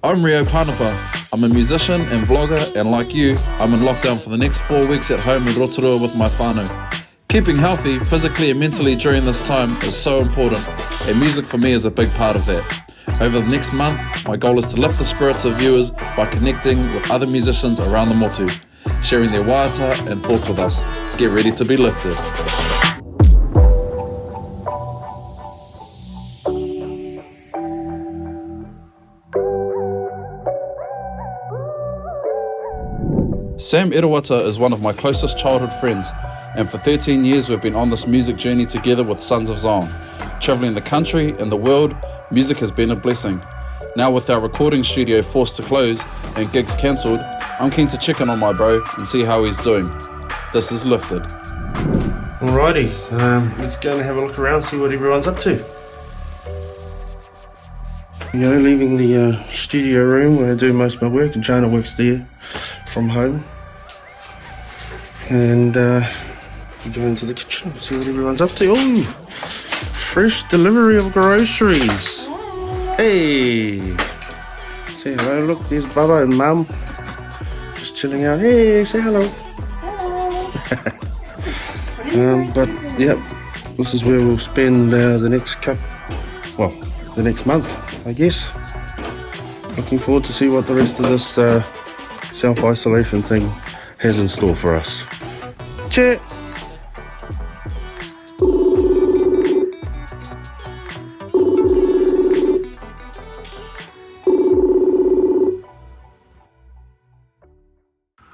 I'm Rio Panapa. I'm a musician and vlogger, and like you, I'm in lockdown for the next 4 weeks at home in Rotorua with my whānau. Keeping healthy, physically and mentally during this time is so important, and music for me is a big part of that. Over the next month, my goal is to lift the spirits of viewers by connecting with other musicians around the motu, sharing their waiata and thoughts with us. Get ready to be lifted. Sam Eriwata is one of my closest childhood friends, and for 13 years we've been on this music journey together with Sons of Zion. Travelling the country and the world, music has been a blessing. Now with our recording studio forced to close and gigs cancelled, I'm keen to check in on my bro and see how he's doing. This is Lifted. Alrighty, let's go and have a look around, see what everyone's up to. Leaving the studio room where I do most of my work, and Jana works there from home. And we go into the kitchen, see what everyone's up to. Oh, fresh delivery of groceries. Hey, say hello. Look, there's Baba and Mum just chilling out. Hey, say hello. But yeah, this is where we'll spend the next month, I guess. Looking forward to see what the rest of this self-isolation thing has in store for us. Cheers.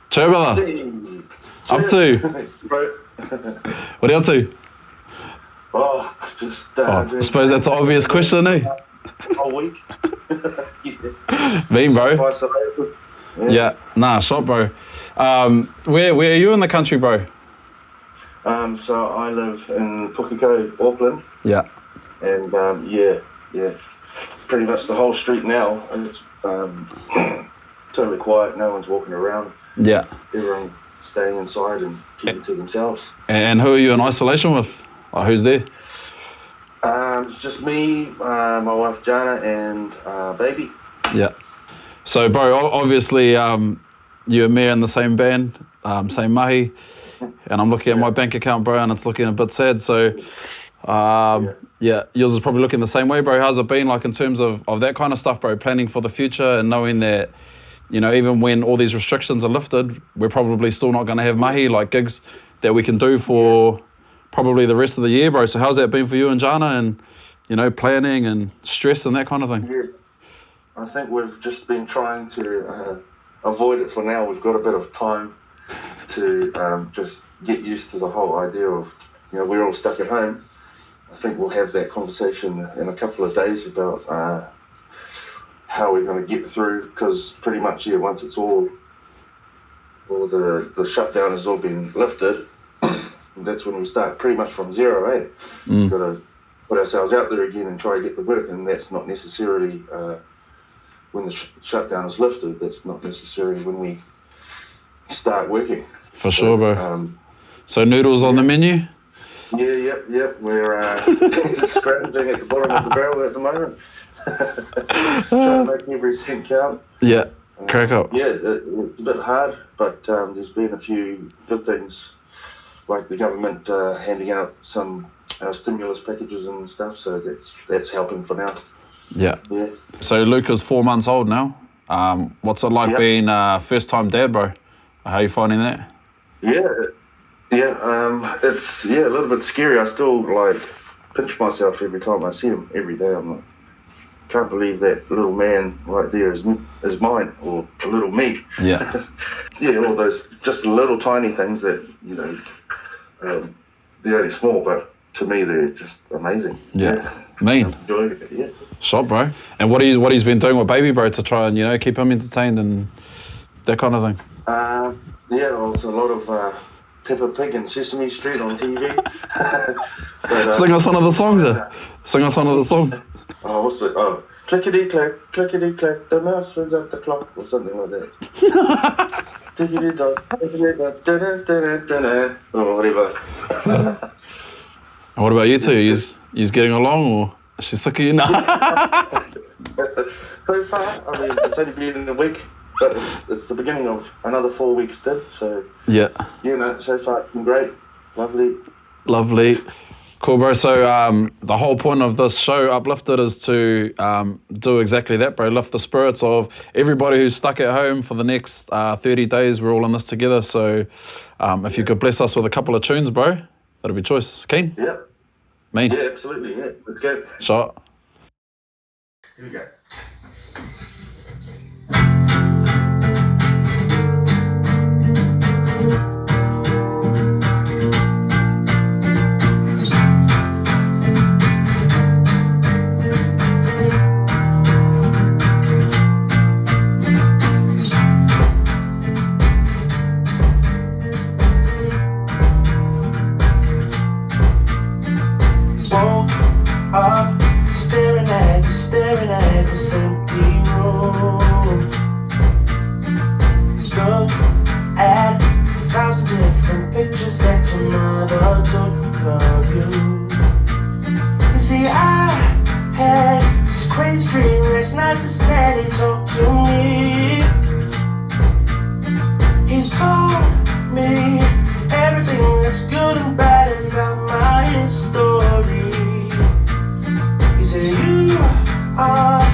Ciao, brother. Hey. Up to? What are you up to? Oh, just I suppose that's an obvious question, eh? Whole week. Mean, bro. Isolated. Yeah, nah, shot, bro. Where are you in the country, bro? So I live in Pukeko, Auckland. Yeah. And yeah, pretty much the whole street now. It's totally quiet. No one's walking around. Yeah. Everyone staying inside and keeping to themselves. And who are you in isolation with? Like, who's there? It's just me, my wife Jana, and baby. Yeah. So, bro, obviously, you and me are in the same band, same mahi, and I'm looking at my bank account, bro, and it's looking a bit sad. So, yeah, yours is probably looking the same way, bro. How's it been, like, in terms of that kind of stuff, bro? Planning for the future and knowing that, even when all these restrictions are lifted, we're probably still not going to have mahi, like gigs that we can do for probably the rest of the year, bro. So how's that been for you and Jana, and, planning and stress and that kind of thing? Yeah. I think we've just been trying to avoid it for now. We've got a bit of time to just get used to the whole idea of, we're all stuck at home. I think we'll have that conversation in a couple of days about how we're going to get through, because pretty much, once it's all the shutdown has all been lifted, that's when we start pretty much from zero, eh? We've got to put ourselves out there again and try to get the work, and that's not necessarily... when the shutdown is lifted, that's not necessarily when we start working. For sure, bro. So noodles on the menu? Yeah, yep. We're scrounging at the bottom of the barrel at the moment. Trying to make every cent count. Yeah, crack up. Yeah, it's a bit hard, but there's been a few good things, like the government handing out some stimulus packages and stuff, so that's helping for now. Yeah. So Luca's 4 months old now. What's it like being first-time dad, bro? How are you finding that? It's a little bit scary. I still pinch myself every time I see him every day. I'm like, can't believe that little man right there is mine, or little me. Yeah. All those just little tiny things that they're only small, but to me they're just amazing. Yeah. Mean. I'm enjoying it. Yeah. Shot, bro. And what he's been doing with baby, bro, to try and keep him entertained and that kind of thing. It's a lot of Peppa Pig and Sesame Street on TV. But, Sing us one of the songs, Sing us one of the songs. Oh, what's it? Oh, clickety clack, the mouse runs up the clock, or something like that. Tickety dog, or whatever. And what about you two? He's getting along, or is she sick of you now? So far, I mean, it's only been a week, but it's the beginning of another 4 week stint. So Yeah. So far it's been great, lovely. Cool, bro. So the whole point of this show, Uplifted, is to do exactly that, bro. Lift the spirits of everybody who's stuck at home for the next 30 days. We're all in this together. So if you could bless us with a couple of tunes, bro, that'd be choice. Keen? Yeah. Me? Yeah, absolutely. Yeah, let's go. Shot. Here we go. Staring at this empty room. Looked at 1,000 different pictures that your mother took of you. You see, I had this crazy dream last night. This man, he talked to me. He told me everything that's good and bad about my history. He said, you are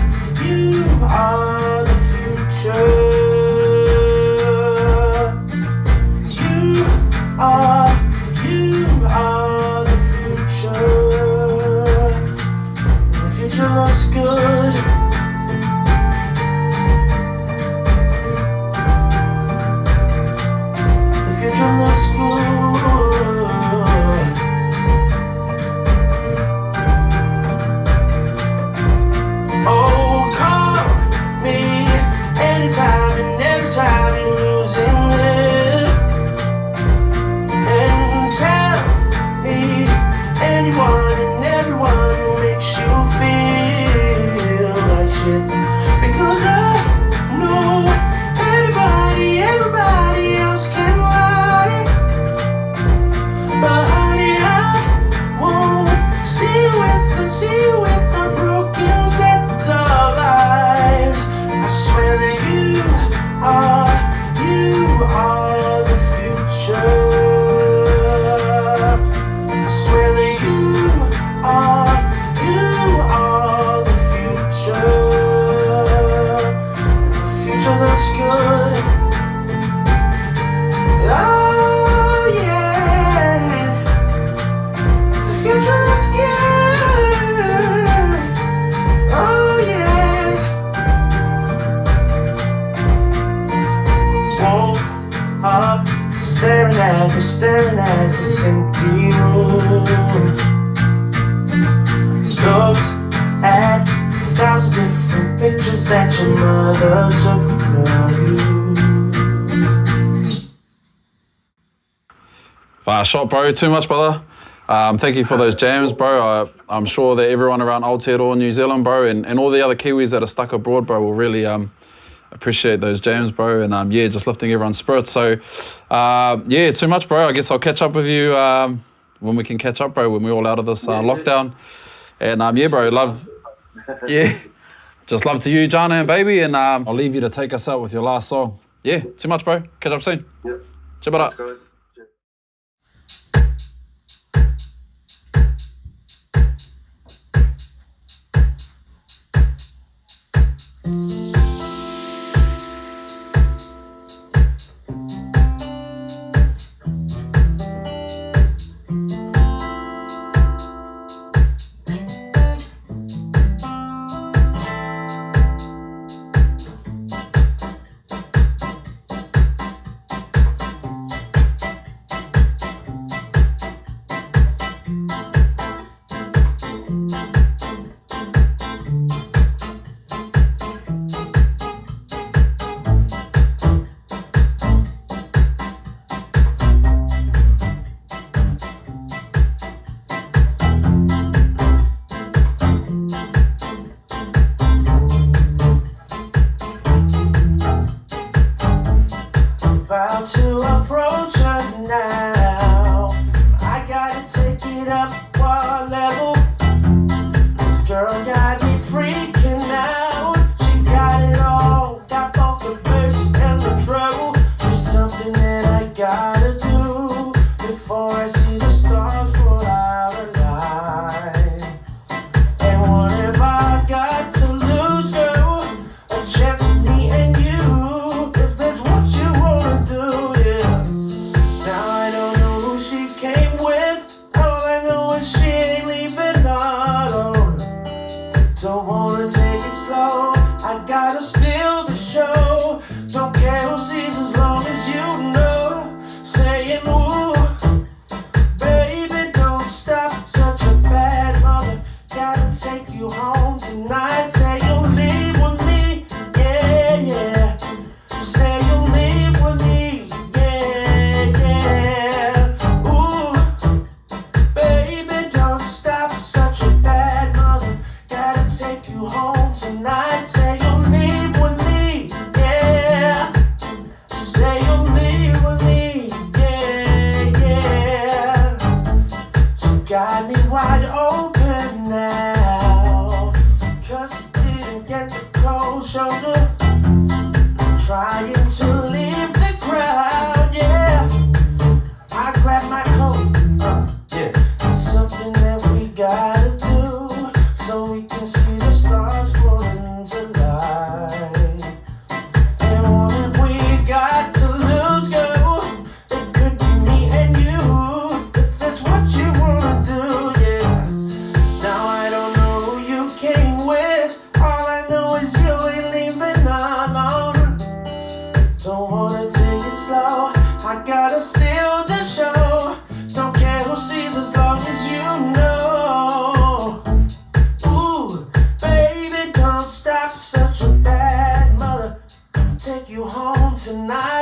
the future. You are the future. The future looks good. The future looks good. Oh, call me anytime and every time you're losing it, and tell me anyone and everyone who makes you feel like shit, because I know everybody else can lie, but honey, I won't see you with a broken set of eyes. I swear that you are the future. I swear that you are the future. The future looks good. Oh yeah, the future looks good. Oh yes. Woke up staring at this empty room. Looked at 1,000 different pictures that your mother took of you. Shot, bro. Too much, brother. Thank you for those jams, bro. I'm sure that everyone around Aotearoa, New Zealand, bro, and all the other Kiwis that are stuck abroad, bro, will really appreciate those jams, bro. And just lifting everyone's spirits. So, too much, bro. I guess I'll catch up with you when we can catch up, bro, when we're all out of this lockdown. And bro, love. Yeah. Just love to you, Jana and baby. And I'll leave you to take us out with your last song. Yeah, too much, bro. Catch up soon. Yep. Chibara. Thanks, guys. show. Don't care who sees as long as you know. Saying ooh, baby, don't stop. Such a bad mother. Gotta take you home tonight. Say you'll leave with me. Yeah, yeah. Say you'll leave with me. Yeah, yeah. Ooh, baby, don't stop. Such a bad mother. Gotta take you home tonight. Say you'll leave with me. Yeah. Say you'll leave with me. Yeah, yeah. You got me wide open now. 'Cause you didn't get the cold shoulder. Trying to leave the crowd, yeah. I grab my coat, yeah. It's something that we gotta do, so we can see the stars falling tonight. And what if we got to lose, girl? It could be me and you, if that's what you wanna do, yeah. Now I don't know who you came with. All I know is you ain't leaving alone. Don't wanna take it slow. I gotta steal the show. Don't care who sees as long as you know. Ooh, baby, don't stop. Such a bad mother. Take you home tonight.